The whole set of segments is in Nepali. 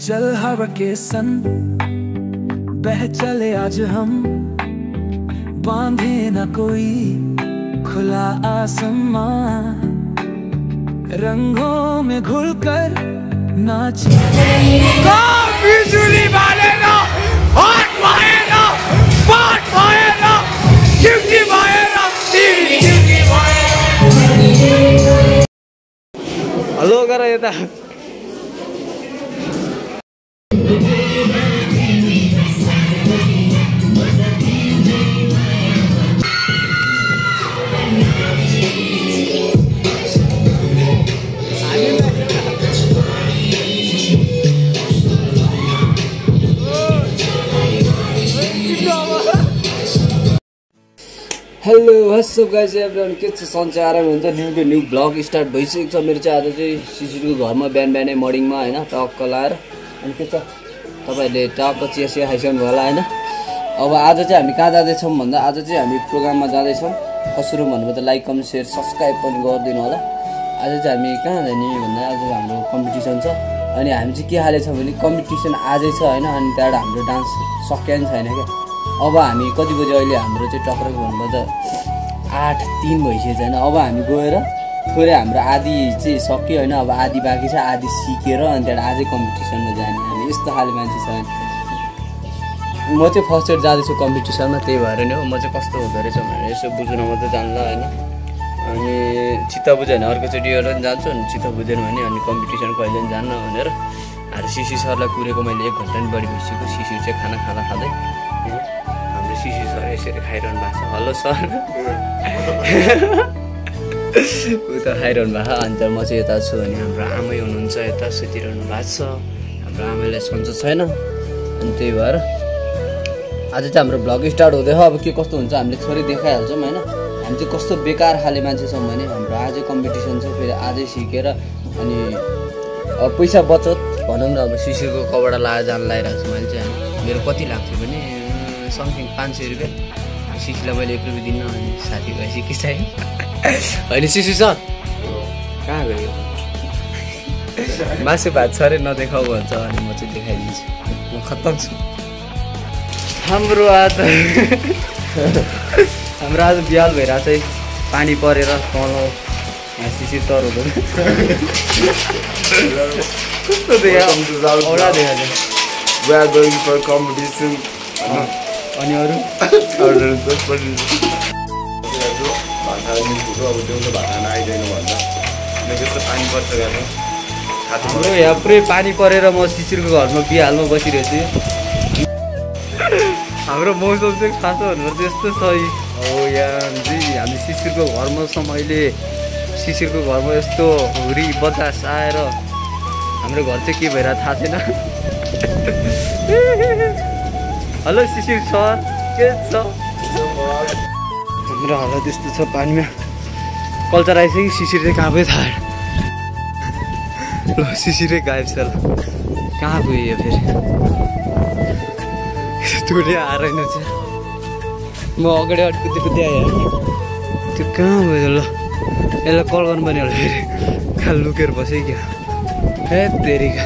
चल हवा के संग बह चले आज हम, बांधे न कोई खुला आसमां, रंगों में घुलकर नाचे। बिजुली वाले ना, हाथ मारेगा, बात मारेगा, ड्यूटी मारेगा, ड्यूटी मारेगा। हेलो गर यता हेलो व्हाट्सअप गाइस एभ्रिवन, के छ सन्चै आराम हुन्छ। न्यू ब्लग स्टार्ट भइसकेको छ मेरो चाहिँ। आज चाहिँ शिशिरको घरमा बिहानै मर्निङमा हैन टक्क लाएर अनि के छ तपाईहरुले टक्क चिया खाइसक्नु होला हैन। अब आज चाहिँ हामी कहाँ जाँदैछौँ भन्दा आज चाहिँ हामी प्रोग्राममा जाँदैछौँ। कसरी भन्नुभयो लाइक कमेन्ट शेयर सब्स्क्राइब पनि गरिदिनु होला। आज चाहिँ हामी कहाँ जाने भन्दा आज हाम्रो कम्पिटिसन छ अनि हामी चाहिँ के हालेछ भने कम्पिटिसन आजै छ हैन। अनि त्यहाँबाट हाम्रो डान्स सकिया नि छैन क्या। अब हामी कति बजे अहिले हाम्रो चाहिँ टक्क भन्नुभयो 8:03 भइसकेको छैन। अब हामी गएर थोरै हाम्रो आधी चाहिँ सक्यो होइन। अब आधी बाँकी छ, आधी सिकेर अनि त्यहाँबाट आजै कम्पिटिसनमा जाने हामी। यस्तो खाले मान्छे छ। म चाहिँ फर्स्ट इयर जाँदैछु कम्पिटिसनमा, त्यही भएर नि हो। म चाहिँ कस्तो हुँदो रहेछ भनेर यसो बुझ्न मात्रै जान्ला होइन। अनि चित्त बुझ्यो भने अर्कोचोटि एउटा पनि जान्छु, अनि चित्त बुझेन भने अनि कम्पिटिसन कहिले पनि जान्न भनेर हाम्रो शिशिर सरलाई कुरेको मैले 1 घन्टा नि बढी भइसक्यो। शिशिर चाहिँ खाना खाँदै हाम्रो शिशिर सर यसरी खाइरहनु भएको छ। हेलो सर ऊ त खाइरहनु भएको छ। अन्त म चाहिँ यता छु अनि हाम्रो आमै हुनुहुन्छ यता सुतिरहनु भएको छ। हाम्रो आमैलाई सन्चो छैन अनि त्यही भएर आज चाहिँ हाम्रो भ्लग स्टार्ट हुँदैछ। अब के कस्तो हुन्छ हामीले थोरै देखाइहाल्छौँ होइन। हामी चाहिँ कस्तो बेकार खाले मान्छे छौँ भने हाम्रो आजै कम्पिटिसन छ, फेरि आजै सिकेर अनि अब पैसा बचत भनौँ न। अब शिशिरको कपडा लाएर जान लगाइरहेको छु मैले चाहिँ। मेरो कति लाग्थ्यो भने समथिङ 500 रुपियाँ। शिशिरलाई मैले 1 रुपियाँ दिन्न अनि साथी भएपछि के चाहियो होइन। शिशिर सर कहाँ गयो? मासु भात छ अरे नदेखाऊ भन्छ अनि म चाहिँ देखाइदिन्छु। म खत्तम छु। हाम्रो आज बिहाल भइरहेको चाहिँ पानी परेर तल शिशिर तर हुँदैन कस्तो देखा औला देखा चाहिँ। We are going for competition. अनि अरू हाम्रो यहाँ पुरै पानी परेर म शिशिरको घरमा बिहालमा बसिरहेको छु। हाम्रो मौसम चाहिँ खासो भन्नु यस्तो छ। हो यहाँ हामी शिशिरको घरमा छौँ अहिले। शिशिरको घरमा यस्तो हुरी बतास आएर हाम्रो घर चाहिँ के भइरहेको थाहा छैन। हेलो शिशिर सर के छ? हाम्रो हालत यस्तो छ पानीमा कल्चर आइसक्यो। शिशिर चाहिँ कहाँ गयो थाहा ल। शिशिरै गायब छ ल। कहाँ गयो फेरि टुले आएन चाहिँ। म अगाडि कुद्दै आएँ त्यो कहाँ गयो ल। यसलाई कल गर्नुपर्ने होला फेरि। कहाँ लुकेर बसेँ क्या। हे तेरिका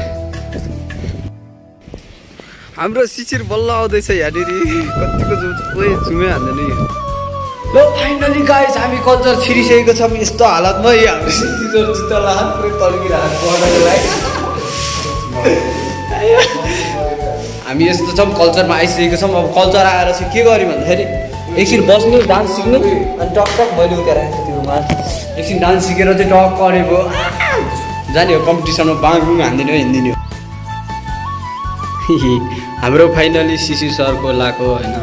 हाम्रो शिशिर बल्ल आउँदैछ यहाँनिर। कतिको झुमे हाल्दैन यो। ल फाइनली गाइस हामी कल्चर छिरिसकेको छौँ। यस्तो हालतमा हाम्रो शिशिर जुत्ता लान पुरै तल्किरहेको हामी यस्तो छौँ। कल्चरमा आइसकेको छौँ। अब कल्चर आएर चाहिँ के गर्यो भन्दाखेरि एकछिन बस्नु डान्स सिक्नु अनि टक मैले उता राखेको त्योमा एकछिन डान्स सिकेर चाहिँ टक्क अडेको जाने हो कम्पिटिसनमा बाङबुङ हान्दिने हो हिँडिदिने हो। हाम्रो फाइनली शिशिर सरको लाको होइन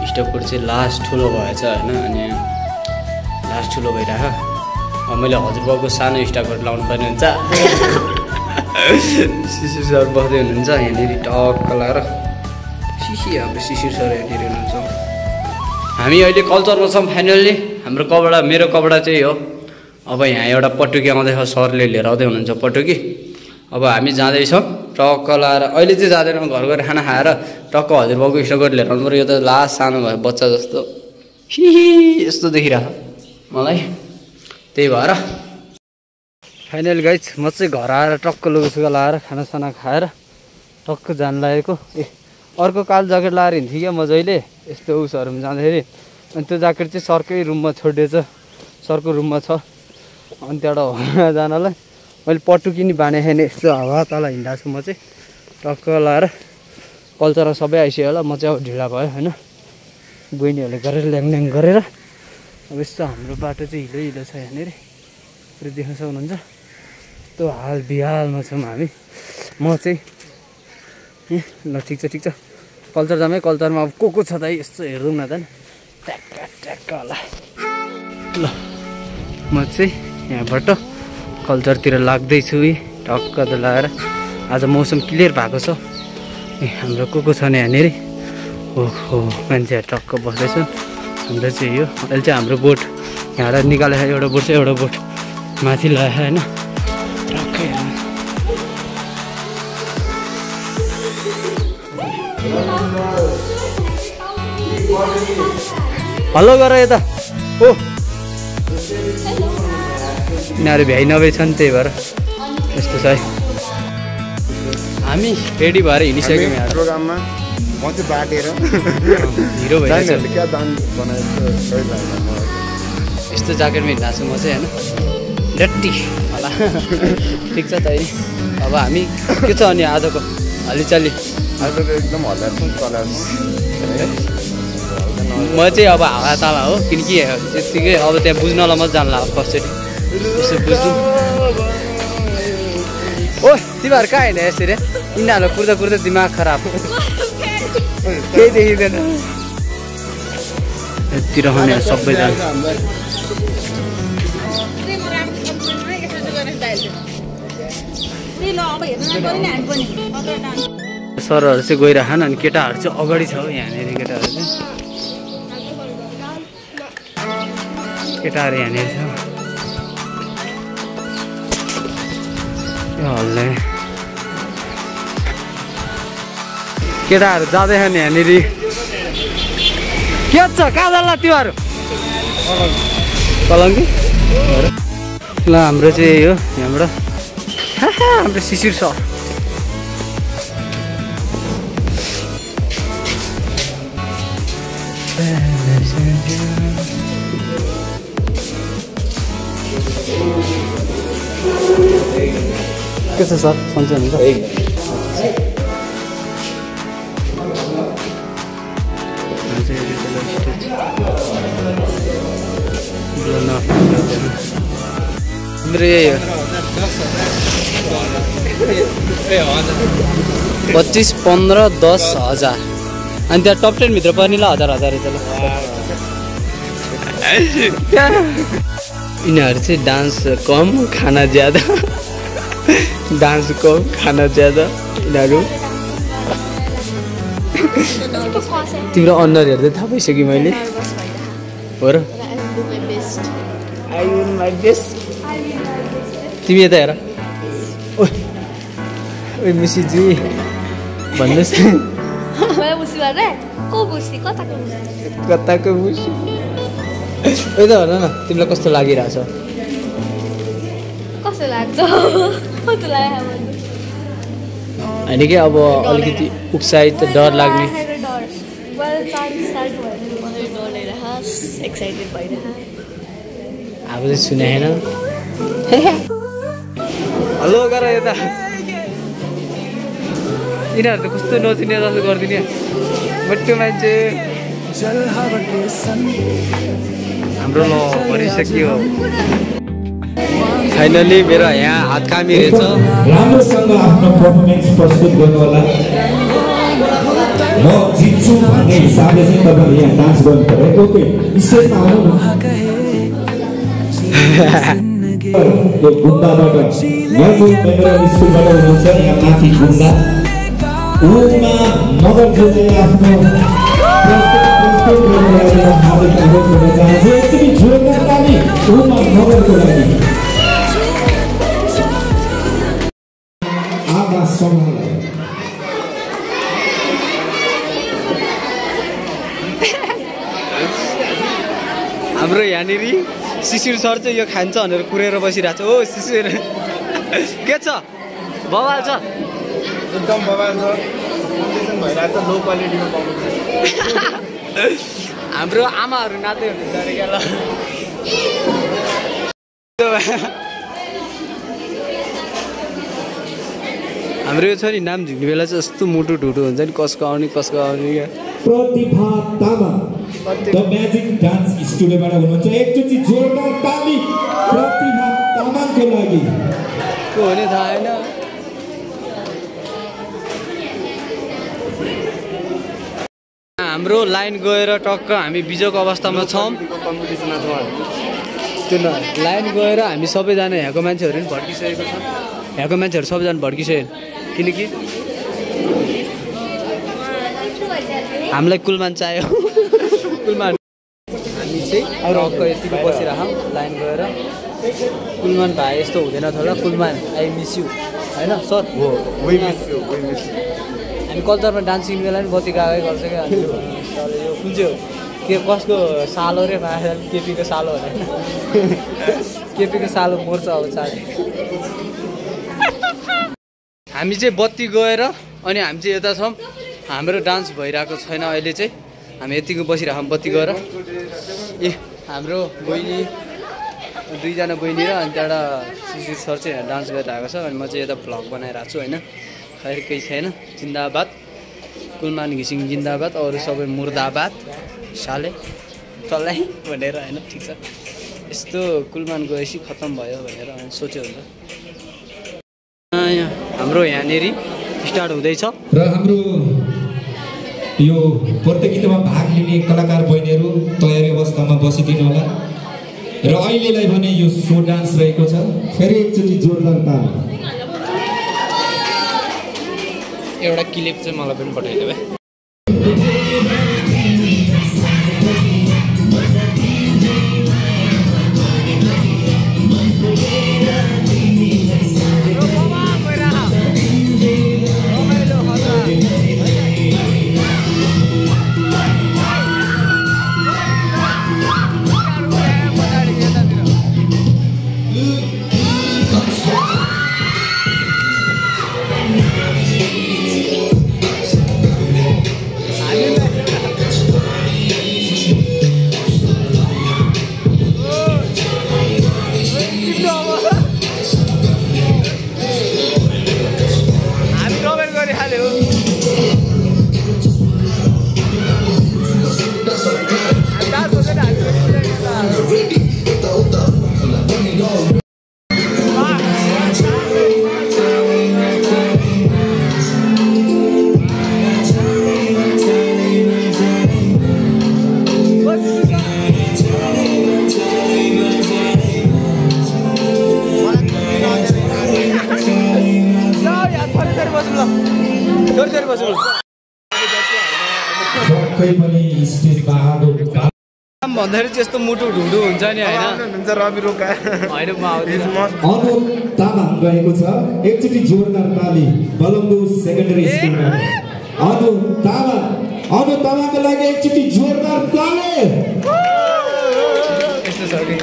स्टकपुर चाहिँ लास्ट ठुलो भएछ होइन। अनि लास्ट ठुलो भइरहेको मैले हजुरबाउको सानो स्टकपुर लाउनु पर्ने हुन्छ। शिशिर सर बस्दै हुनुहुन्छ यहाँनिर टक्क लगाएर। अब शिशिर सर यहाँनिर हुनुहुन्छ। हामी अहिले कल्चरमा छौँ फाइनल्ली। हाम्रो कपडा मेरो कपडा चाहिँ हो। अब यहाँ एउटा पटुकी आउँदैछ, सरले लिएर आउँदै हुनुहुन्छ पटुकी। अब हामी जाँदैछौँ टक्क लाएर। अहिले चाहिँ जाँदैनौँ, घर गएर खाना खाएर टक्क हजुरबाउको स्टकबाट लिएर आउनु पऱ्यो। यो त लास्ट सानो भयो बच्चा जस्तो यस्तो देखिरहेको मलाई। त्यही भएर फाइनल गाइज म चाहिँ घर आएर टक्क लुगासुगा लाएर खानासाना खाएर टक्क जान लागेको अर्को कालो ज्याकेट लाएर हिँड्थेँ क्या म जहिले यस्तो उसहरूमा जाँदाखेरि अनि त्यो ज्याकेट चाहिँ सरकै रुममा छोडिदिएछ सरको रुममा छ अनि त्यहाँबाट जानलाई मैले पटुकी नि बाँधेको छैन यस्तो हावा तल हिँडेको छु म चाहिँ टक्क लाएर कल्चरमा सबै आइसक्यो होला म चाहिँ अब ढिला भयो होइन बहिनीहरूले गरेर ल्याङ गरेर अब यस्तो हाम्रो बाटो चाहिँ हिलो छ यहाँनिर पुरै देख्न सक्नुहुन्छ यस्तो हाल बिहालमा छौँ हामी म चाहिँ ल ठिक छ कल्चर जामै कल्चरमा अब को छ त यस्तो हेरौँ न त ट्याक्क होला ल म चाहिँ यहाँबाट कल्चरतिर लाग्दैछु टक्क लाएर आज मौसम क्लियर भएको छ हाम्रो को छ नि यहाँनिर ओहो मान्छेहरू टक्क बस्दैछ हाम्रो चाहिँ यो अहिले चाहिँ हाम्रो बोट यहाँबाट निकालेर एउटा बोट चाहिँ एउटा बोट माथि लगाएर होइन टक्कै हल्लो गर यता ओ यिनीहरू भ्याइ नभए छन् त्यही भएर यस्तो छ है हामी रेडी भएर हिँडिसक्यौँ यहाँ प्रोग्राममा म चाहिँ बाटेर हिरो भइरहेको क्या दान बनाएको यस्तो ज्याकेटमा हिँड्दा छु म चाहिँ होइन डट्टी होला ठिक छ त अब हामी के छ अनि आजको हलिचली आज त एकदम हल्लाएको कलर म चाहिँ अब हावा ताला हो किनकि त्यत्तिकै अब त्यहाँ बुझ्नलाई मात्रै जान्ला अब कसरी यसो बुझ्नु ओ तिमीहरू कहाँ हिँड्यो यसरी यिनीहरू कुर्दा दिमाग खराब केही देखिँदैन यति रहने सबैजना सरहरू चाहिँ गइरहन् अनि केटाहरू चाहिँ अगाडि छ यहाँनिर केटाहरू चाहिँ केटाहरू यहाँनिर छ हल्ले केटाहरू जाँदैछन् यहाँनिर के छ कहाँ जाला तिमीहरू कलङ्की ल हाम्रो चाहिँ यो यहाँबाट हाम्रो शिशिर सर के छ सर सन्चै हुन्छ मेरो यही हो 25, 15, 10 हजार अनि त्यहाँ टप 10 भित्र पर्ने ल हजार यिनीहरू चाहिँ डान्स कम खाना ज्यादा डान्स कम खाना ज्यादा यिनीहरू तिम्रो अनुहार हेर्दै थाहा भइसक्यो मैले हो र तिमी यता हेर ओ मुसीजी भन्नुहोस् कताको मुसी यता भन न तिमीलाई कस्तो लागिरहेछ होइन कि अब अलिकति उत्साहित डर लाग्ने अब चाहिँ सुने होइन हेलो गर यता यिनीहरू त कस्तो नचिने जस्तो गरिदिने बट्टु मान्छे हाम्रो ल भरिसक्यो फाइनली मेरो यहाँ हात कामी रहेछ राम्रोसँग आफ्नो परफर्मेन्स प्रस्तुत गर्नु होला म जित्छु भन्ने हिसाबले चाहिँ तपाईहरु यहाँ डान्स गर्नु पर्यो ओके स्टेजमा आउनु न यो गुन्डाबाट यहाँको मेमोरियल स्कुलबाट हुनुहुन्छ यहाँ माथि गुन्डा उमा मगर जुले आफ्नो प्रस्तुत गर्नु हार्दिक अनुरोध गर्न चाहन्छु एकचोटि जोरदार ताली उमा मगरको लागि आवाज सम्हाल्नु हाम्रो यहाँनिर शिशिर सर चाहिँ यो खान्छ भनेर कुरेर बसिरहेको छ ओ शिशिर के छ बवाल छ एकदम बबाल छ कम्पिटिसन भइरहेको छ लो क्वालिटीमा पाउनु हाम्रो आमाहरू नाच्दै हुनुहुन्छ अरे क्या ल हाम्रो यो छ नि नाम झिक्ने बेला चाहिँ यस्तो मुटु ढुटु हुन्छ नि कसको आउने क्या प्रतिभा तामाङ द म्याजिक डान्स स्टुडियोबाट हुनुहुन्छ एकचोटि जोरदार ताली प्रतिभा तामाङको लागि को हुने थाहा होइन हाम्रो लाइन गएर टक्क हामी बिजोको अवस्थामा छौँ कम्पिटिसनमा छौँ त्यो लाइन गएर हामी सबैजना यहाँको मान्छेहरू पनि भड्किसकेको छ यहाँको मान्छेहरू सबैजना भड्किसक्यो किनकि हामीलाई कुलमान चाहियो कुलमान हामी चाहिँ टक्क यतिको बसिरहौँ लाइन गएर कुलमान भाइ यस्तो हुँदैन थियो होला कुलमान आई मिस यु होइन सर हो वी मिस यु हामी कल्चरमा डान्स सिक्ने बेला पनि बत्ती गएकै गर्छ क्या यो कुन चाहिँ हो के कसको सालो रे माया केपीको सालो हो होइन केपीको सालो मोर्छ अब साथी हामी चाहिँ बत्ती गएर अनि हामी चाहिँ यता छौँ हाम्रो डान्स भइरहेको छैन अहिले चाहिँ हामी यतिको बसिरहेको बत्ती गएर ए हाम्रो बहिनी दुईजना बहिनी र अनि त्यहाँबाट शिशिर सर चाहिँ डान्स गरिरहेको छ अनि म चाहिँ यता भ्लग बनाइरहेको छु होइन खैर केही छैन जिन्दाबाद कुलमान घिसिङ जिन्दाबाद अरू सबै मुर्दाबाद साले चल्लाइ भनेर होइन ठिक छ यस्तो कुलमान गएपछि खत्तम भयो भनेर सोच्यो हुन्छ हाम्रो यहाँनिर स्टार्ट हुँदैछ र हाम्रो यो प्रतियोगितामा भाग लिने कलाकार बहिनीहरू तयारी अवस्थामा बसिदिनु होला र अहिलेलाई भने यो सो डान्स रहेको छ फेरि एकचोटि जोरदार ताली एउटा क्लिप चाहिँ मलाई पनि पठाइदेऊ है भन्दाखेरि चाहिँ यस्तो मुटु ढुडु हुन्छ नि होइन रवि रोका होइन म आउँदिन अनु तामाङ गएको छ एकचोटि जोरदार ताली बलम्बु सेकेन्डरी स्कुलमा अनु तामाङको लागि एकचोटि जोरदार ताली यस्तो छ कि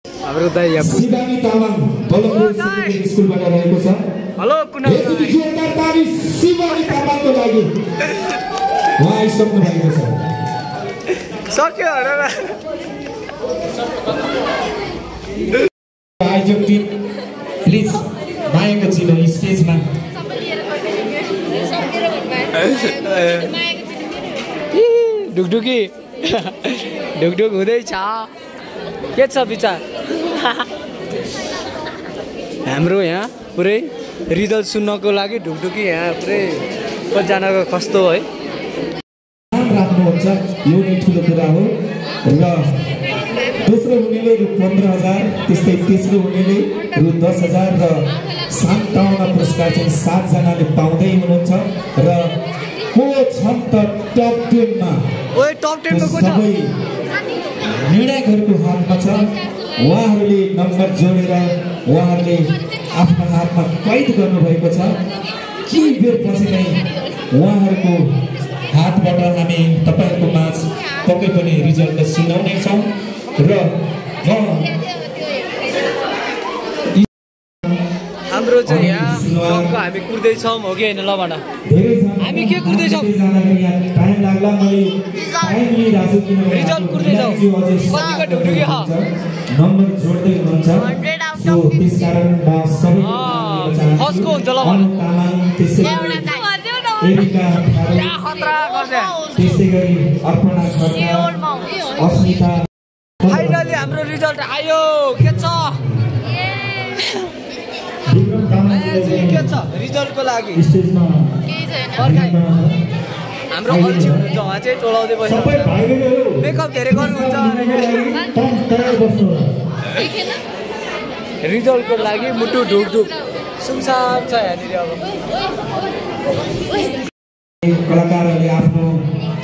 हाम्रो दाइ यहाँ शिवानी तामाङ बलम्बु सेकेन्डरी स्कुलबाट रहेको छ हेलो कुना एकचोटि जोरदार ताली शिवानी तामाङको लागि उहाँ आइसक्नु भएको छ सक्यो अरे आयोजक टिम प्लिज मायाको चिलो स्टेजमा ढुकढुकी ढुकढुक हुँदैछ के छ विचार हाम्रो यहाँ पुरै रिजल्ट सुन्नको लागि ढुकढुकी यहाँ पुरै कतिजनाको कस्तो है राख्नुहुन्छ यो नै ठुलो कुरा हो र दोस्रो हुनेले रु 15,000 त्यस्तै तेस्रो हुनेले रु 10,000 र सान्तावना पुरस्कार चाहिँ 7 जनाले पाउँदै हुनुहुन्छ र को छन् त टप 10 मा ओए टप 10 मा को छ निर्णायकहरूको हातमा छ उहाँहरूले नम्बर जोडेर उहाँहरूले आफ्नो हातमा कैद गर्नुभएको छ केही बेर पछि नै उहाँहरूको हातबाट हामी तपाईहरुको माझ पक्कै पनि रिजल्ट सुनाउने छौं र हाम्रो चाहिँ यहाँ टक्क हामी कुर्दैछौँ हो कि होइन ल भन धेरै छन् हामी के कुर्दैछौँ टाइम लाग्ला मैले टाइम लिइरहेको छु किनभने रिजल्ट कुर्दैछौँ कतिको ढुकढुकी ह नम्बर जोड्दै हुनुहुन्छ सो त्यसकारण म सबै फर्स्टको हुन्छ ल भन एरिका खतरा गर्छ त्यसै गरी अर्पणा खड्का अस्मिता फाइनली हाम्रो रिजल्ट आयो के छ विक्रम तामाङले के छ रिजल्टको लागि स्टेजमा हाम्रो अल्छी हुनुहुन्छ उहाँ चाहिँ टोलाउँदै सबै बस्नु भाइ बहिनीहरू मेकअप धेरै गर्नुहुन्छ तयार बस्नु रिजल्टको लागि मुटु ढुकढुक सुनसान छ यहाँनिर अब कलाकारहरूले आफ्नो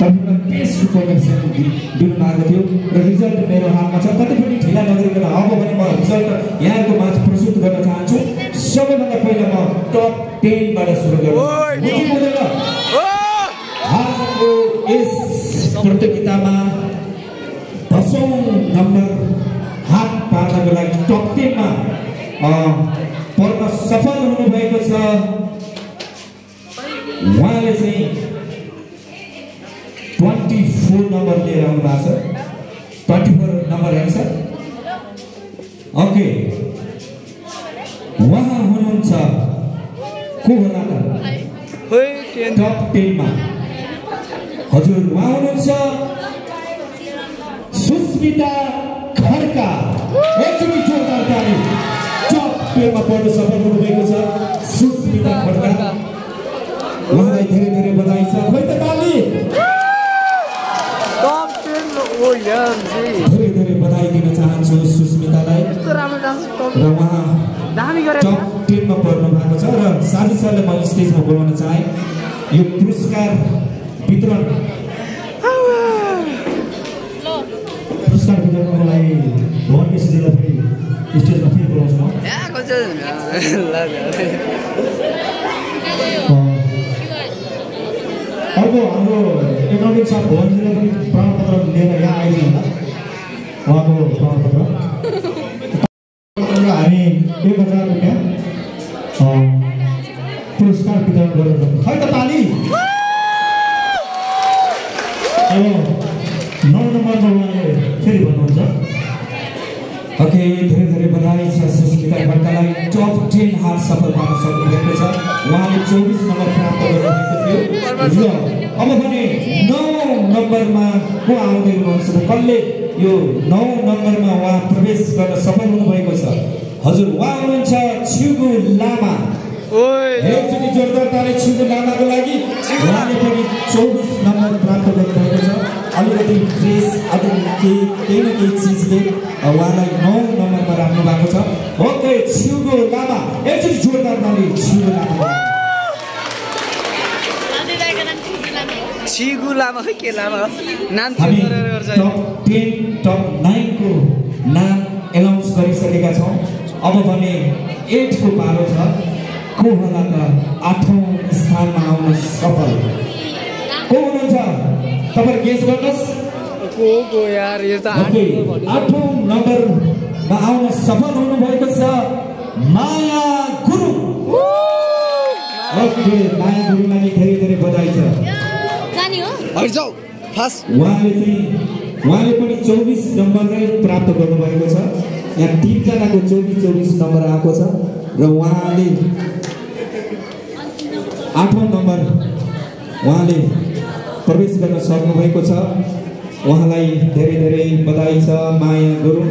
तर्फबाट बेस्ट परफर्मेन्स दिनु भएको थियो र रिजल्ट मेरो हातमा छ कतै पनि ढिला नगरिकन अब भने म रिजल्ट यहाँको माझ प्रस्तुत गर्न चाहन्छु सबैभन्दा पहिला म टप 10 बाट सुरु गर्छु आजको यस प्रतियोगितामा 10औं नम्बर हात पार्नको लागि टप 10 मा पर्न सफल हुनुभएको छ उहाँले चाहिँ 24 नम्बर लिएर आउनु भएको छ 24 नम्बर हेर्छ ओके उहाँ हुनुहुन्छ को होला त टप 10 मा हजुर उहाँ हुनुहुन्छ सुस्मिता खड्का एकचोटि जोरदार ताली टप 10 मा पर्न सफल हुनुभएको छ सुस्मिता खड्का उहाँलाई धेरै धेरै बधाई छ खै त ताली धेरै धेरै बधाई दिन चाहन्छु सुस्मितालाई र उहाँ टप 10 मा पर्नु भएको छ र साथी सरले म स्टेजमा बोलाउन चाहे यो पुरस्कार वितरण वितरणको लागि भवन केसीजीलाई फेरि स्टेजमा फेरि बोलाउँछु अर्को हाम्रो एकाउन्टिङ साहब भवनजीले पनि प्रमाणपत्र लिएर यहाँ आइदिनु होला उहाँको प्रमाणपत्र हामी 1000 रुपियाँ पुरस्कार वितरण गरेर खै त ताली अब 9 नम्बरमा उहाँले फेरि भन्नुहुन्छ ओके धेरै धेरै बधाई छ सुस्मिता खड्कालाई टप 10 हात सफल पार्न सक्नुभएको छ उहाँले 24 नम्बर प्राप्त गर्नुभएको थियो र अब भने 9 नम्बरमा को आउँदै हुनुहुन्छ कसले यो 9 नम्बरमा उहाँ प्रवेश गर्न सफल हुनुभएको छ हजुर उहाँ हुनुहुन्छ छिगु लामा एकचोटि जोरदार ताली छिगु लामाको लागि उहाँले पनि 24 नम्बर प्राप्त गर्नुभएको छ अलिकति ड्रेस केही न केही चिजले उहाँलाई 9 नम्बरमा राख्नु भएको छ ओके छिगु लामा एकचोटि जोरदार ताली छिगु लामा छिगु लामा खै के लामा नाम हामी चेन्ज गरेर गर्छ टप 10 टप 9 को नाम एनाउन्स गरिसकेका छौं अब भने 8 को पालो छ को होला त 8औं स्थानमा आउन सफल को हुनुहुन्छ तपाईहरु गेस गर्नुस् को यार यो त 8औं नम्बरमा आउन सफल हुनुभएको छ माया गुरुङ ओके माया गुरुङलाई धेरै धेरै बधाई छ हर्जाउ फास्ट उहाँले पनि 24 नम्बरै प्राप्त गर्नुभएको छ यहाँ 3 जनाको 24 नम्बर आएको छ र उहाँले 8औं नम्बर उहाँले प्रवेश गर्न सक्नुभएको छ उहाँलाई धेरै धेरै बधाई छ माया गुरुङ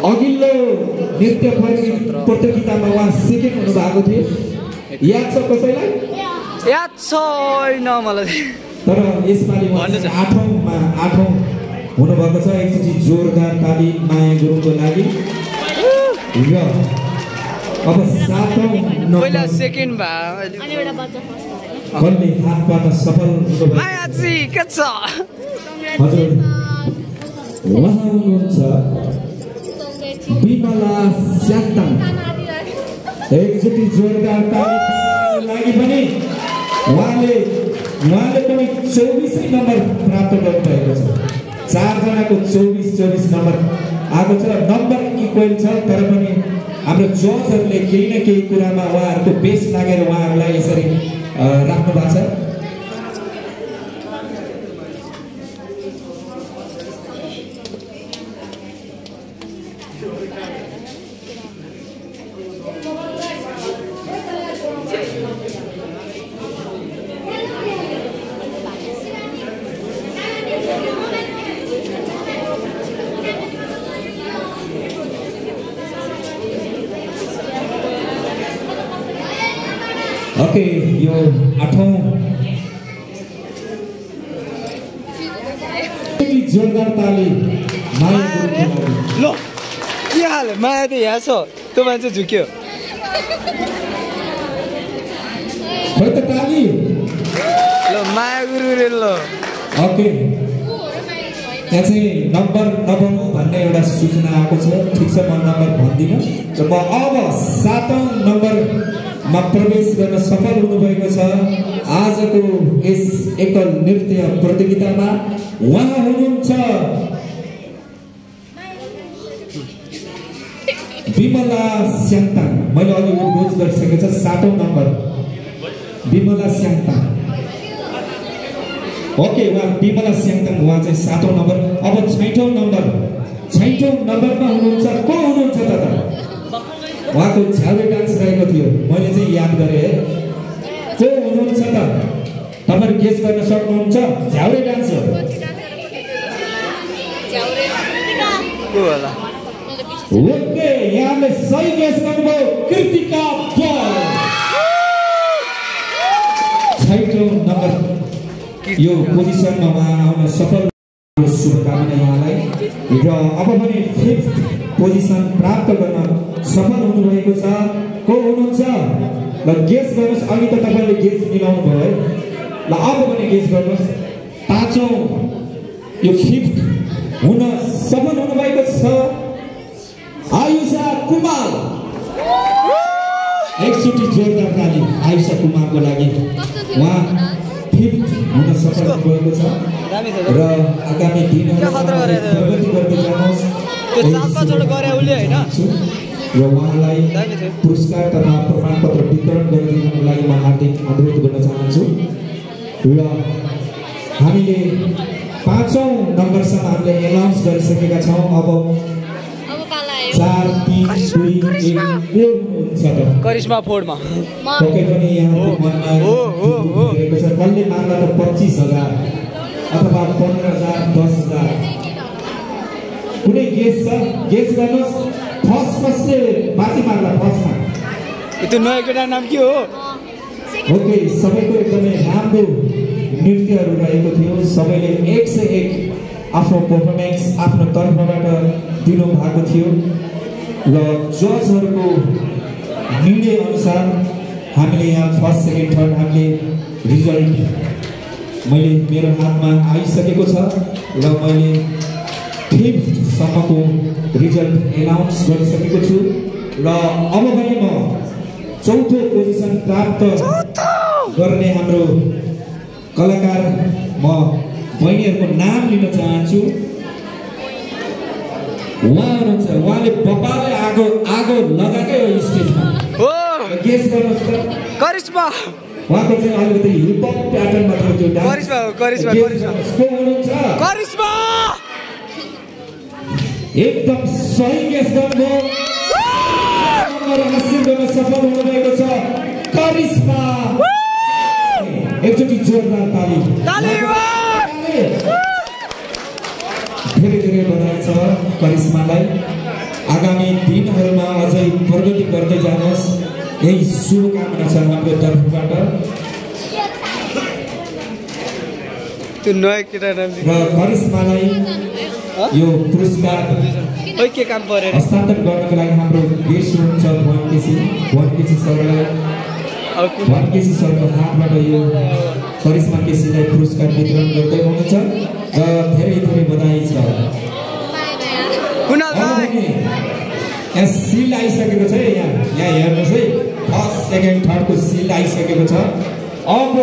अघिल्लो नृत्य प्रतियोगितामा उहाँ सेकेन्ड हुनुभएको थियो याद छ कसैलाई याद छैन मलाई तर यसपालि 8औं हुनुभएको छ एकचोटि जोरदार ताली माया गुरुङको लागि र अब 7औं पहिला सेकेन्ड कसले हात पार्न सफल हुनुभएको माया जी के छ हजुर उहाँ हुनुहुन्छ बिमला स्याक्ताङ एकचोटि जोरदार ताली लागि पनि उहाँले पनि 24 नम्बर प्राप्त गर्नुभएको छ 4 जनाको 24 नम्बर आएको छ नम्बर इक्वल छ तर पनि हाम्रो जजहरूले केही न केही कुरामा उहाँहरूको बेस लागेर उहाँहरूलाई यसरी राख्नु भएको छ। ओके, यो 8औं जोरदार ताली माया गुरुको लागि। लो के हाल माया त यहाँ छ, त्यो मान्छे झुक्यो। खै त ताली। ल माया गुरु रे ल। ओके, यहाँ चाहिँ नम्बर नपाउनु भन्ने एउटा सूचना आएको छ। ठिक छ, म नम्बर भन्दिनँ र म अब 7औं नम्बरमा प्रवेश गर्न सफल हुनुभएको छ आजको यस एकल नृत्य प्रतियोगितामा। उहाँ हुनुहुन्छ विमला स्याङताङ। मैले अघि उद्घोष गरिसकेको छ 7औं नम्बर विमला स्याङताङ। ओके, उहाँ विमला स्याङताङ, उहाँ चाहिँ 7औं नम्बर। अब 6औं नम्बरमा हुनुहुन्छ को हुनुहुन्छ त? उहाँको झ्याउरे डान्स रहेको थियो, मैले चाहिँ याद गरेँ है। को हुनुहुन्छ त? तपाईहरु गेस गर्न सक्नुहुन्छ? झ्याउरे डान्स हो। को होला? ओके, यहाँले सही गेस गर्नुभयो। कृतिका बल 6औं नम्बर यो पोजिसनमा उहाँ आउन सफल। शुभकामना यहाँलाई। र अब पनि 5th पोजिसन प्राप्त गर्न सफल हुनुभएको छ। को हुनुहुन्छ? ल गेस गर्नुहोस्। अघि त तपाईले गेस मिलाउनु भयो है। ल अब पनि गेस गर्नुहोस्। 5औं यो 5th हुन सफल हुनुभएको छ आयुषा कुमार। एकचोटि जोरदार ताली आयुषा कुमारको लागि। उहाँ 5th हुन सफल हुनुभएको छ र आगामी दिनहरुमा प्रगति गर्दै जानुहोस्। त्यो 4-5 वटा गरे उले हैन र उहाँलाई पुरस्कार तथा प्रमाणपत्र वितरण गरिदिनको लागि म हार्दिक अनुरोध गर्न चाहन्छु। र हामीले 5औं नम्बरसम्म हामीले एनाउन्स गरिसकेका छौं। अब 4 3 2 1 हुन्छ त करिश्मा फोर्डमा पक्कै पनि यहाँको मनमा रहेको छ। कसले माग्ला त 25,000 अथवा 15,000 10,000 कुनै गेस छ? गेस गर्नुहोस्। फर्स्टले बाँची माग्ला फर्स्टमा। त्यो नयाँ केटा नाम के हो? ओके, सबैको एकदमै राम्रो नृत्यहरू रहेको थियो। सबैले 1 से 1 आफ्नो परफर्मेन्स आफ्नो तर्फबाट दिनु भएको थियो र जजहरूको निर्णय अनुसार हामीले यहाँ फर्स्ट सेकेन्ड थर्ड हामीले रिजल्ट मैले मेरो हातमा आइसकेको छ र मैले 5th सम्मको रिजल्ट एनाउन्स गरिसकेको छु र अब पनि म 4थो पोजिसन प्राप्त गर्ने हाम्रो कलाकार म बहिनीहरूको नाम लिन चाहन्छु। उहाँ हुनुहुन्छ, उहाँले बपाले आगो लगाएकै हो स्टेजमा। हो गेस गर्नुहोस् त। करिश्मा। उहाँको चाहिँ अलिकति हिपहप प्याटर्नमा थियो त्यो डान्स। करिश्मा हो, करिश्मा। को हुनुहुन्छ? करिश्मा एकदम सही गेस गर्नुभयो। हासिल गर्न सफल हुनुभएको छ करिश्मा। एकचोटि जोरदार ताली। धेरै धेरै बधाई छ करिश्मालाई। आगामी दिनहरूमा अझै प्रगति गर्दै जानुहोस्, यही शुभकामना छ हाम्रो तर्फबाट। त्यो नयाँ केटा नाम र करिश्मालाई यो पुरस्कार के काम परेर हस्तान्तरण गर्नको लागि हाम्रो गेस्ट हुनुहुन्छ भुवन केसी सरलाई। भुवन केसी सरको हातबाट यो करिश्मा केसीलाई पुरस्कार वितरण गर्दै हुनुहुन्छ र धेरै धेरै बधाई छ। यहाँ सिल आइसकेको छ। यहाँ हेर्नुहोस् है, फर्स्ट सेकेन्ड थर्डको सिल आइसकेको छ। अब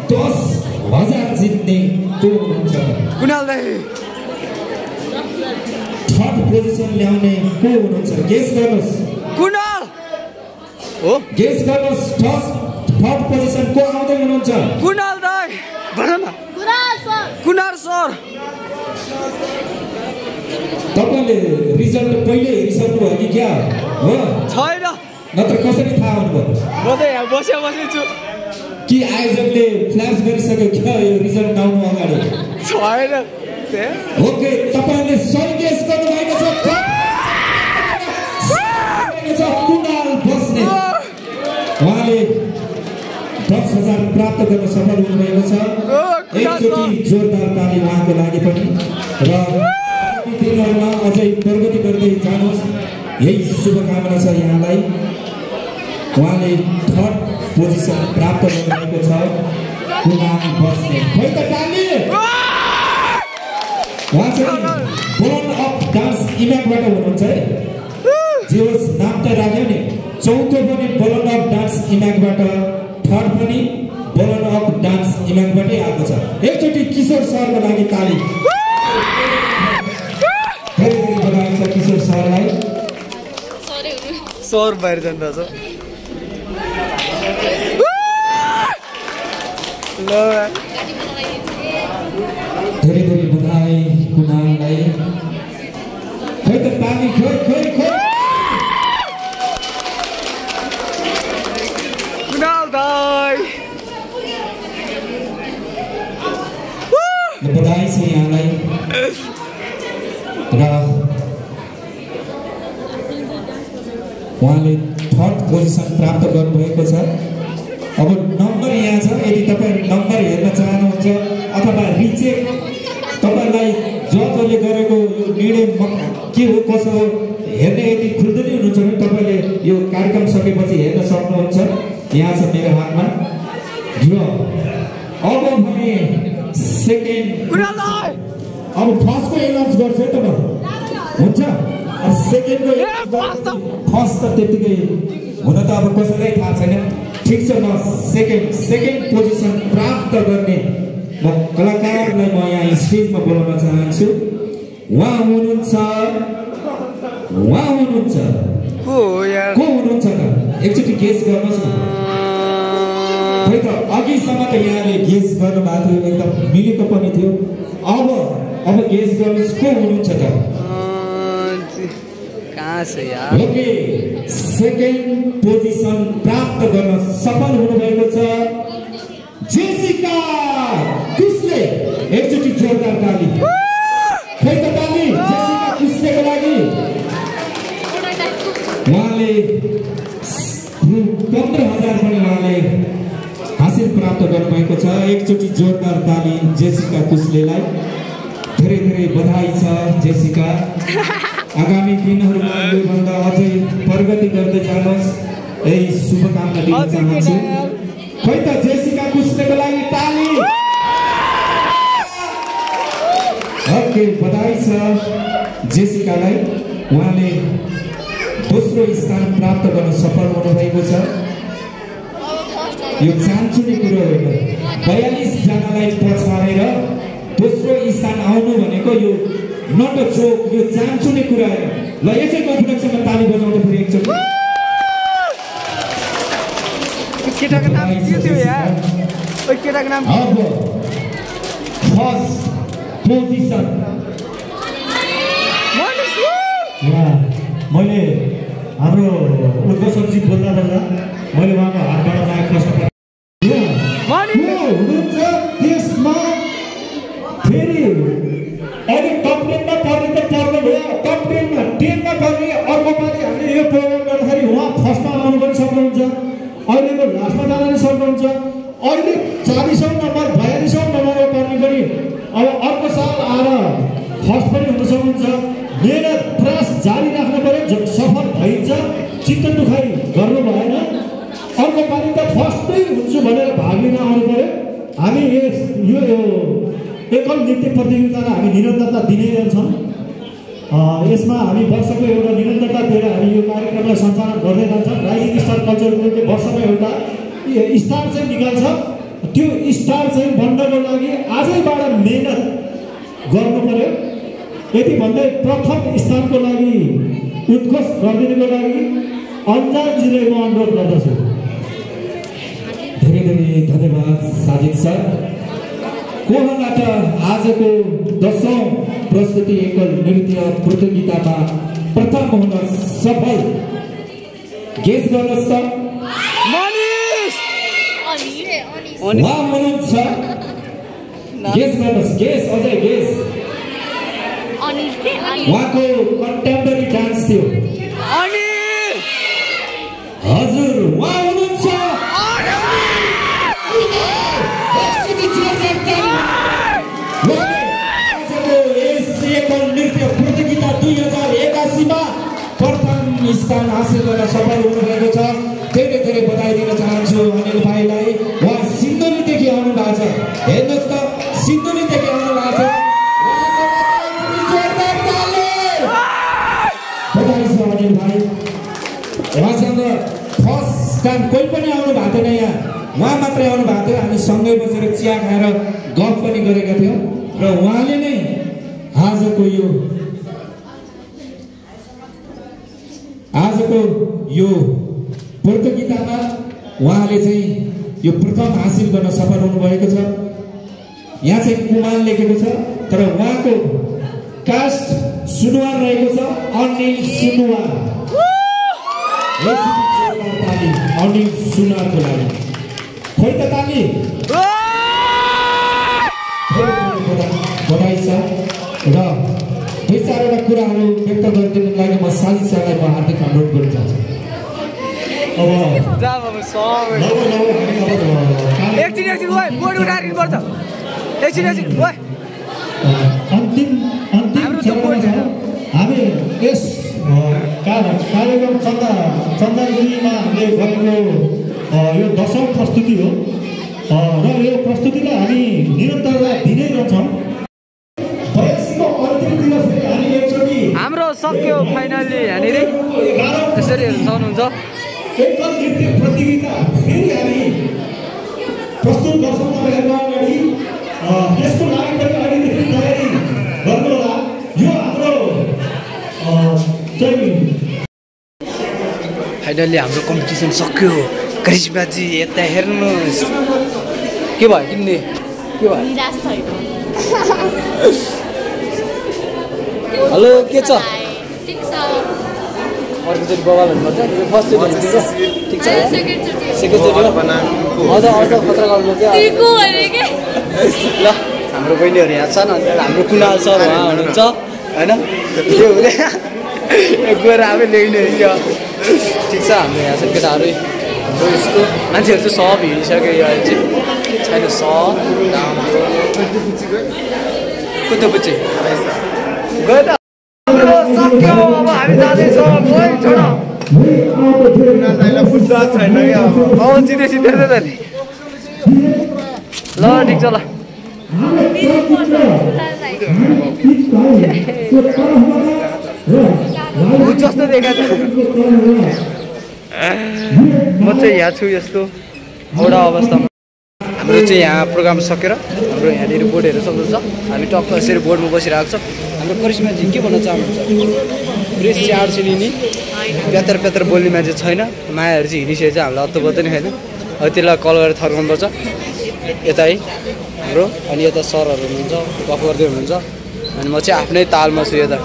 10,000 जित्ने को हुनुहुन्छ? कुनाल दाइ। थर्ड पोजिसन ल्याउने को हुनुहुन्छ गेस गर्नुहोस् कुणाल हो गेस गर्नुहोस् थर्ड पोजिसन को आउँदै हुनुहुन्छ कुणाल दाइ भन न कुणाल सर तपाईले रिजल्ट पहिले हेरिसक्नु भयो कि क्या हो छैन नत्र कसरी थाहा हुनुभयो म त यहाँ बसे छु कि आयोजकले फ्ल्यास गरिसक्यो क्या यो रिजल्ट आउनु अगाडि छैन ओके तपाईले सही गेस गर्नुभएको छ कुणाल बस्ने उहाँले 10,000 प्राप्त गर्न सफल हुनुभएको छ एकचोटि जोरदार ताली उहाँको लागि पनि र दिनहरुमा अझै प्रगति गर्दै जानुहोस् यही शुभकामना छ यहाँलाई उहाँले थर्ड पोजिसन प्राप्त गर्नुभएको छ कुणाल बस्ने खै त ताली उहाँ चाहिँ बोर्न अफ डान्स इभेन्टबाट हुनुहुन्छ है जे होस् नाम त राख्यो नि चौथो पनि बोर्न अफ डान्स इभेन्टबाट थर्ड पनि बोर्न अफ डान्स इभेन्टबाटै आएको छ एकचोटि किशोर सरको लागि ताली धेरै धेरै बधाई छ किशोर सरलाई सर बाहिर जाँदा छ ल धेरै धेरै बधाई कुणाललाई खै त ताली खै कुणाल दाइ बधाई छ यहाँलाई र उहाँले थर्ड पोजिसन प्राप्त गर्नुभएको छ अब नम्बर यहाँ छ यदि तपाईँ नम्बर हेर्न चाहनुहुन्छ अथवा रिचेक तपाईलाई जजले गरेको यो निर्णय के हो कसो हो हेर्ने यदि खुल्दै हुनुहुन्छ भने तपाईले यो कार्यक्रम सकेपछि हेर्न सक्नुहुन्छ यहाँ छ मेरो हातमा ड्र अब भने सेकेन्ड अब फर्स्टको एनाउन्स गर्छ है तपाईँ हुन्छ अब सेकेन्डको फर्स्ट त त्यतिकै हुन त अब कसैलाई थाहा छैन ठिक छ म सेकेन्ड पोजिसन प्राप्त गर्ने म कलाकारलाई म यहाँ स्टेजमा बोलाउन चाहन्छु उहाँ हुनुहुन्छ को हुनुहुन्छ त एकचोटि गेस गर्नुहोस् न खै त अघिसम्म त यहाँले गेस गर्नुभएको थियो एकदम मिलेको पनि थियो अब गेस गर्नुहोस् को हुनुहुन्छ त ओके सेकेन्ड पोजिसन प्राप्त गर्न सफल हुनुभएको छ जेसिका कुस्ले एकचोटि जोरदार ताली खै त ताली जेसिका कुस्लेको लागि उहाँले 15,000 पनि उहाँले हासिल प्राप्त गर्नुभएको छ एकचोटि जोरदार ताली जेसिका कुस्लेलाई धेरै धेरै बधाई छ जेसिका आगामी दिनहरुमा योभन्दा अझै प्रगति गर्दै जानुहोस् यही शुभकामना दिन चाहन्छु खै त जेसिका कुस्लेको लागि ताली ओके बधाई छ जेसिकालाई उहाँले दोस्रो स्थान प्राप्त गर्न सफल हुनुभएको छ यो चान्चुने कुरो होइन 42 जनालाई पछाडेर दोस्रो स्थान आउनु भनेको यो नट अ जोक यो चान्चुने कुरा हो ल यसैको उपलक्ष्यमा ताली बजाउँदा फेरि एकचोटि केटाको नाम के थियो यार ओइ केटाको नाम अब फर्स्ट पोजिसन मैले हाम्रो उद्घोषकजी बोल्दा मैले उहाँको हातबाट लागेको प्रश्न हुनुहुन्छ त्यसमा फेरि अहिले टप 10 मा पर्ने त पर्ने भयो टप 10 मा 10 मा पर्ने अर्को पालि हामीले यो प्रोग्राम गर्दाखेरि उहाँ फर्स्टमा आउनु पनि सक्नुहुन्छ अहिलेको लास्टमा जान पनि सक्नुहुन्छ अहिले 40औं नम्बर 42औं नम्बरमा पर्ने पनि अब अर्को साल आएर फर्स्ट पनि हुन सक्नुहुन्छ मेहनत प्रयास जारी राख्नु पर्यो सफल भइन्छ चित्त दुखाइ गर्नु भएन अर्को पालि त फर्स्टै हुन्छु भनेर भाग लिन आउनु पर्यो हामी यो एकल नृत्य प्रतियोगितालाई हामी निरन्तरता दिँदै रहन्छौँ यसमा हामी वर्षको एउटा निरन्तरता दिएर हामी यो कार्यक्रमलाई सञ्चालन गर्दै जान्छौँ राइजिङ स्टार कल्चर ग्रुपले वर्षमा एउटा स्टार चाहिँ निकाल्छ त्यो स्टार चाहिँ बन्नको लागि आजैबाट मेहनत गर्नु पर्यो यति भन्दै प्रथम स्थानको लागि उत्कृष्ट गरिदिनुको लागि अन्जानजीलाई म अनुरोध गर्दछु। धेरै धेरै धन्यवाद साजिद सर। कोहबाट आजको 10औं प्रस्तुति एकल नृत्य प्रतियोगितामा प्रथम हुन सफल गेस गर्नुहोस् त उहाँ हुनुहुन्छ। गेस गर्नुहोस्, गेस अझै गेस। उहाँको कन्टेम्पोरेरी डान्स थियो। हजुर उहाँ हुनुहुन्छ नृत्य प्रतियोगिता 2081 मा प्रथम स्थान हासिल गर्न सफल हुनुभएको छ। धेरै धेरै बधाई दिन चाहन्छु अनिल भाइलाई। उहाँ सिन्धुलीदेखि आउनु भएको छ। हेर्नुहोस् त, सिन्धुलीदेखि आउनु भएको छ। बधाई छ अनिल भाइ। उहाँसँग फर्स्ट टाइम कोही पनि आउनु भएको थिएन यहाँ, उहाँ मात्रै आउनु भएको थियो। हामी सँगै बसेर चिया खाएर गफ पनि गरेका थियौँ र उहाँले नै आजको यो प्रतियोगितामा उहाँले चाहिँ यो प्रथम हासिल गर्न सफल हुनुभएको छ। यहाँ चाहिँ कुमार लेखेको छ तर उहाँको कास्ट सुनुवार रहेको छ, अनिल सुनुवार। अनिल सुनुवारको लागि खोइ त ताली। बधाई छ र दुई चारवटा कुराहरू व्यक्त गरिदिनुको लागि म साजिद सरलाई म हार्दिक अनुरोध गर्न चाहन्छु। अन्तिम हामी यस कार्यक्रम चन्दागिरीमा हामीले गरेको यो 10औं प्रस्तुति हो र यो प्रस्तुतिलाई हामी निरन्तरता दिँदै रहन्छौँ। हाम्रो सक्यो फाइनल्ली यहाँनिर त्यसरी हेर्न सक्नुहुन्छ। एकल नृत्य प्रतियोगिता फेरि हामी प्रस्तुत गर्छौँ तपाईँहरूको अगाडि। यसको लागि पनि अलिकति तयारी गर्नुहोला। यो हाम्रो फाइनल्ली हाम्रो कम्पिटिसन सक्यो। करिश्माजी यता हेर्नुहोस् के भयो किन्ने के भयो। हेलो के छ? अर्कोचोटि बबाल भन्नुपर्छ। फर्स्टचोटि ठिक छ, सेकेन्डचोटि अझ खतरा गर्नु चाहिँ ल। हाम्रो बहिनीहरू यहाँ छन्, अन्त हाम्रो कुनाल सर उहाँ हुनुहुन्छ होइन। त्यो हुँदै गएर आफै ल्याउने ठिक छ। हाम्रो यहाँ छ केटाहरू, हाम्रो यस्तो मान्छेहरू चाहिँ सब हिँडिसक्यो। यो अहिले चाहिँ छैन सब कुद्दो पछि गयो त सक्यो। अब हामी जाँदैछौँ। छैन सिधै सिधै त नि ल ठिक छ ल। जस्तो देखाएको छ म चाहिँ यहाँ छु यस्तो एउटा अवस्थामा। हाम्रो चाहिँ यहाँ प्रोग्राम सकेर हाम्रो यहाँनिर बोर्डहरू सक्नुहुन्छ। हामी टक्क यसरी बोर्डमा बसिरहेको छ। हाम्रो करिश्माजी के भन्न चाहनुहुन्छ? प्रेस चाहिँ आर्छ नि प्यातर प्यातर बोल्ने मान्छे छैन। मायाहरू चाहिँ हिँडिसकेको छ, हामीलाई अत्तो पनि छैन। अब त्यसलाई कल गरेर थर्काउनुपर्छ यता है हाम्रो। अनि यता सरहरू हुनुहुन्छ, गफ गर्दै हुनुहुन्छ। अनि म चाहिँ आफ्नै तालमा छु यता।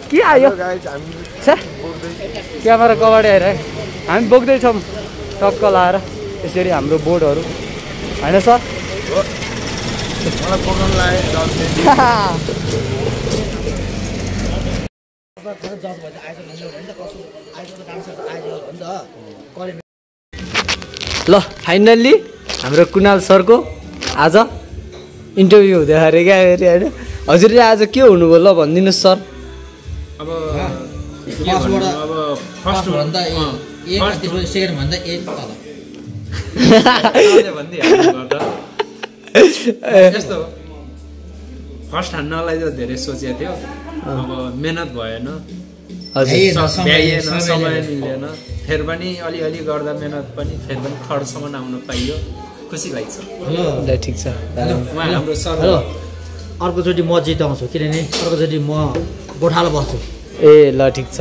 के आयो क्यामेरा कबाडी आएर हामी बोक्दैछौँ टक्क लाएर यसरी हाम्रो बोर्डहरू होइन सर। ल फाइनल्ली हाम्रो कुनाल सरको आज इन्टरभ्यू हुँदै अरे क्या फेरि होइन। हजुरले आज के हुनुभयो ल भनिदिनुहोस् सर। यस्तो फर्स्ट हान्नलाई त धेरै सोचेको थियो। अब मेहनत भएन, समय मिलेन। फेरि पनि अलिअलि गर्दा मेहनत पनि फेरि पनि थर्डसम्म आउन पाइयो, खुसी लाग्छ। ल ठिक छ। उहाँ हाम्रो सर अर्कोचोटि म जिताउँछु किनभने अर्कोचोटि म गोठालो बस्छु। ए ल ठिक छ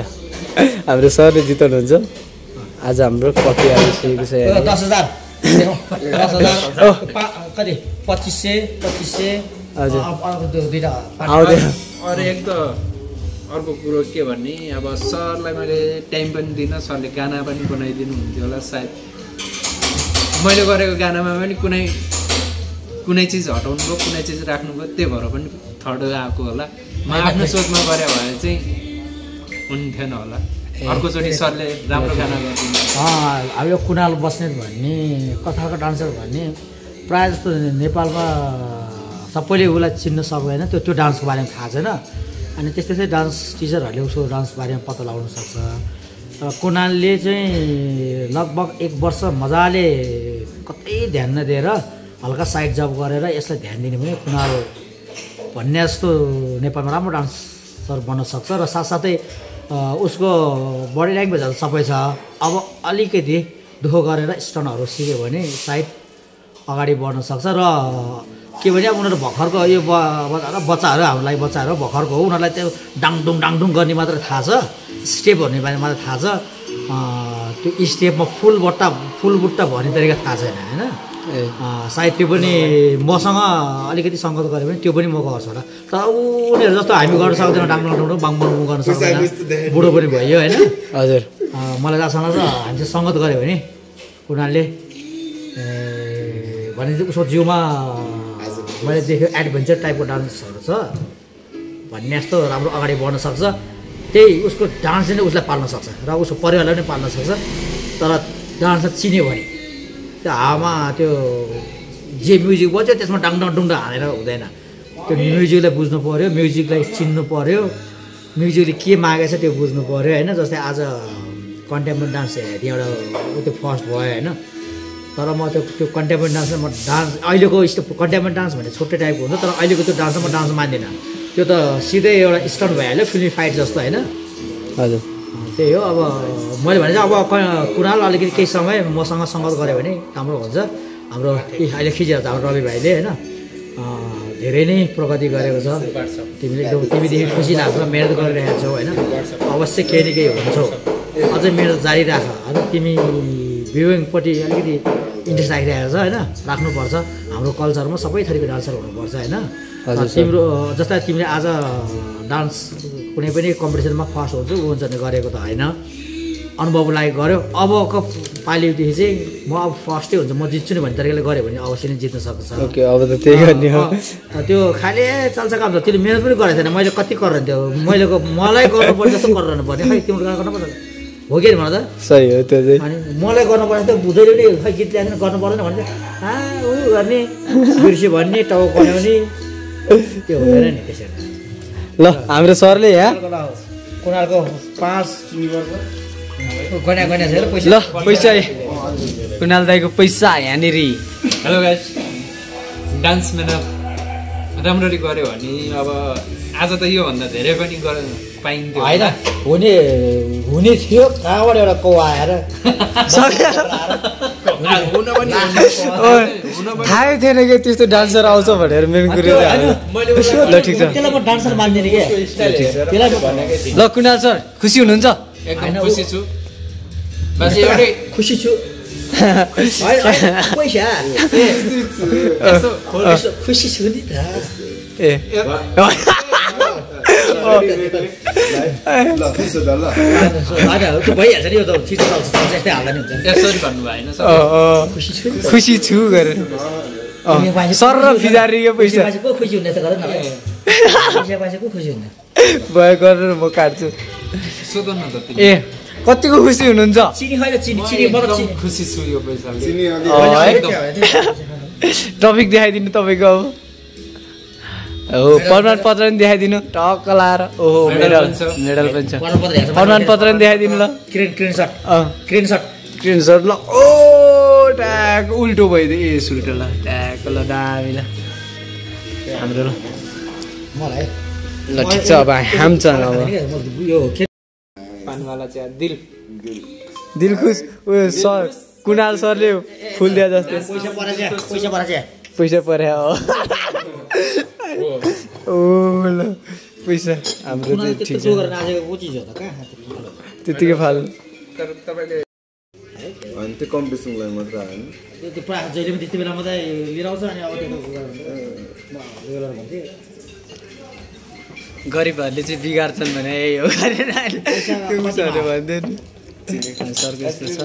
हाम्रो सरले जिताउनुहुन्छ आज हाम्रो कफी आइसकेको छ 10,000 10,000 कति 2500 हजुर अर्को त्यो दुईटा आउँदैन अरू एक त अर्को कुरो के भन्ने अब सरलाई मैले टाइम पनि दिनँ सरले गाना पनि बनाइदिनु हुन्थ्यो होला सायद मैले गरेको गानामा पनि कुनै चिज हटाउनु भयो कुनै चिज राख्नु भयो त्यही भएर पनि थर्ड आएको होला म आफ्नो सोचमा गरे भए चाहिँ हुन्थेन होला अर्कोचोटि सरले राम्रो गाना गरिदिनु अब यो कुणाल बस्नेत भन्ने कथाको डान्सर भन्ने प्रायः जस्तो नेपालमा सबैले उसलाई चिन्न सक्दैन त्यो डान्सको बारेमा थाहा छैन अनि त्यस्तै डान्स टिचरहरूले उसको डान्स बारेमा पत्ता लगाउन सक्छ कुणालले चाहिँ लगभग 1 वर्ष मजाले कतै ध्यान नदिएर हल्का साइड जब गरेर यसलाई ध्यान दिने भने कुणाल भन्ने जस्तो नेपालमा राम्रो डान्सर बन्न सक्छ र साथसाथै उसको बडी ल्याङ्ग्वेजहरू सबै छ अब अलिकति दुःख गरेर स्टनहरू सिक्यो भने सायद अगाडि बढ्न सक्छ र के भने अब उनीहरू भर्खरको यो बच्चाहरू हामीलाई बच्चाहरू भर्खरको हो उनीहरूलाई त्यो डाङडुङ गर्ने मात्र थाहा छ स्टेपहरू बारे मात्र थाहा छ त्यो स्टेपमा फुल बुट्टा भन्ने तरिका थाहा छैन होइन सायद त्यो पनि मसँग अलिकति सङ्गत गऱ्यो भने त्यो पनि म गर्छु होला तर उनीहरू जस्तो हामी गर्न सक्दैन डाङडुङ बाङबाङ गर्न सक्दैन बुढो पनि भयो होइन हजुर मलाई जहाँसँग छ हामी चाहिँ सङ्गत गऱ्यो भने उनीहरूले भने चाहिँ उसको जिउमा मैले देखेँ एडभेन्चर टाइपको डान्सहरू छ भन्ने जस्तो राम्रो अगाडि बढ्न सक्छ त्यही उसको डान्सले नै उसलाई पाल्न सक्छ र उसको परिवारलाई पनि पाल्न सक्छ तर डान्सर चिन्यो भने त्यो हावामा त्यो जे म्युजिक बज्यो त्यसमा डाङडुङ हानेर हुँदैन त्यो म्युजिकलाई बुझ्नु पऱ्यो म्युजिकलाई चिन्नु पऱ्यो म्युजिकले के मागेछ त्यो बुझ्नु पऱ्यो होइन जस्तै आज कन्टेम्पोरेरी डान्स हेरेको थिएँ एउटा त्यो फर्स्ट भयो होइन तर म त्यो कन्टेम्पोरेरी डान्समा म डान्स अहिलेको कन्टेम्पोरेरी डान्स भन्ने छुट्टै टाइपको हुन्छ तर अहिलेको त्यो डान्समा म डान्स मान्दिनँ त्यो त सिधै एउटा स्टन्ट भइहाल्यो फिल्मी फाइट जस्तो होइन हजुर त्यही हो अब मैले भने चाहिँ अब कुणाल अलिकति केही समय मसँग सङ्गत गऱ्यो भने राम्रो हुन्छ हाम्रो अहिले खिचेर छ हाम्रो रवि भाइले होइन धेरै नै प्रगति गरेको छ तिमीले एकदम तिमीदेखि खुसी लाग्छ मेहनत गरिरहेको छौ होइन अवश्य केही न केही हुन्छौ अझै मेहनत जारी राख होइन तिमी भ्युइङपट्टि अलिकति इन्ट्रेस्ट राखिरहेको छ होइन राख्नुपर्छ हाम्रो कल्चरमा सबै थरीको डान्सर हुनुपर्छ होइन तिम्रो जस्तै तिमीले आज डान्स कुनै पनि कम्पिटिसनमा फर्स्ट हुन्छ ऊ हुन्छ गरेको त होइन अनुभवको लागि गऱ्यो अबको पालिदेखि चाहिँ म अब फर्स्टै हुन्छ म जित्छु नि भन्ने तरिकाले गऱ्यो भने अवश्य नै जित्न सक्छ ओके अब त त्यही गर्ने हो त्यो खालि चल्छ काम छ त्यसले मेहनत पनि गरेको थिएन मैले कति गरेर थियो मलाई गर्नुपर्ने जस्तो गरेर पर्ने खै तिम्रो काम गर्नु पर्दैन हो कि भन त सही हो त्यो चाहिँ अनि मलाई गर्नुपर्ने त बुझैले नै खै गीत ल्याएर गर्नु पर्दैन भने ऊ गर्ने बिर्स्यो भन्ने टाउ बनाउने त्यो हुँदैन नि त्यसरी ल हाम्रो सरले यहाँ कुणालको 5 गन्या छ पैसा ल पैसा कुणाल दाईको पैसा यहाँनिर हेलो गाइस डान्स मेहनत राम्ररी गऱ्यो भने अब आज त योभन्दा धेरै पनि पाइन्थ्यो होइन हुने थियो कहाँबाट एउटा कौ आएर थाहै थिएन कि त्यस्तो डान्सर आउँछ भनेर मेरो कुरो ल ठिक छ त्यसलाई म डान्सर मान्दिनँ कि ल कुणाल सर खुसी हुनुहुन्छ एकदम खुसी छु बस एउटै खुसी छु पैसा खुसी छु नि त ए भइहाल्छ नि यो त ठिक यस्तै हाल्दा नि हुन्छ यसरी भन्नु भएन सर खुसी छु गरेर सर र फिजारीको पैसा को खुसी हुने त गर न पैसा को खुसी हुने भयो गरेर म काट्छु सोध्नु न त ए कतिको खुसी हुनुहुन्छ चिनी खैर चिनी एकदम खुसी छु यो पैसाले टपिक देखाइदिनु तपाईँको अब हो प्रमाण पत्र पनि देखाइदिनु टक्क लाएर ओहो मेडल पनि छ प्रमाण पत्र पनि देखाइदिनु ल स्क्रिनसट ल ओ ट्याग उल्टो भइदियो ए उल्टो ल ट्याग ल दामी ल हाम्रो ल मलाई ल ठिक छ अब हाम्छ अब यो पानवाला चाहिँ दिल खुस उयो सर कुणाल सरले फुल दिए जस्तो पैसा परेछ पैसा परे हो पैसा हाम्रो चाहिँ ठिक छ गरेर नाचेको को चिज हो त कहाँ त्यतिकै फाल तर तपाईँले अनि त्यो कम्पिटिसनको लागि मात्र होइन त्यो प्रायः जहिले पनि त्यति बेला मात्रै लिएर आउँछ अनि अब त्यो गरिबहरूले चाहिँ बिगार्छन् भने यही हो गरेर भन्दैन सरको यस्तो छ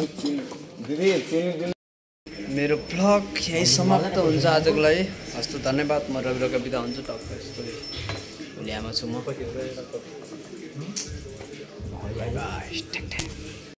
मेरो ब्लग यहीँ समाप्त हुन्छ आजको लागि हस्त धन्यवाद म रवि कविता हुन्छ टक्क यस्तो ल्यामा छु म बाई बाई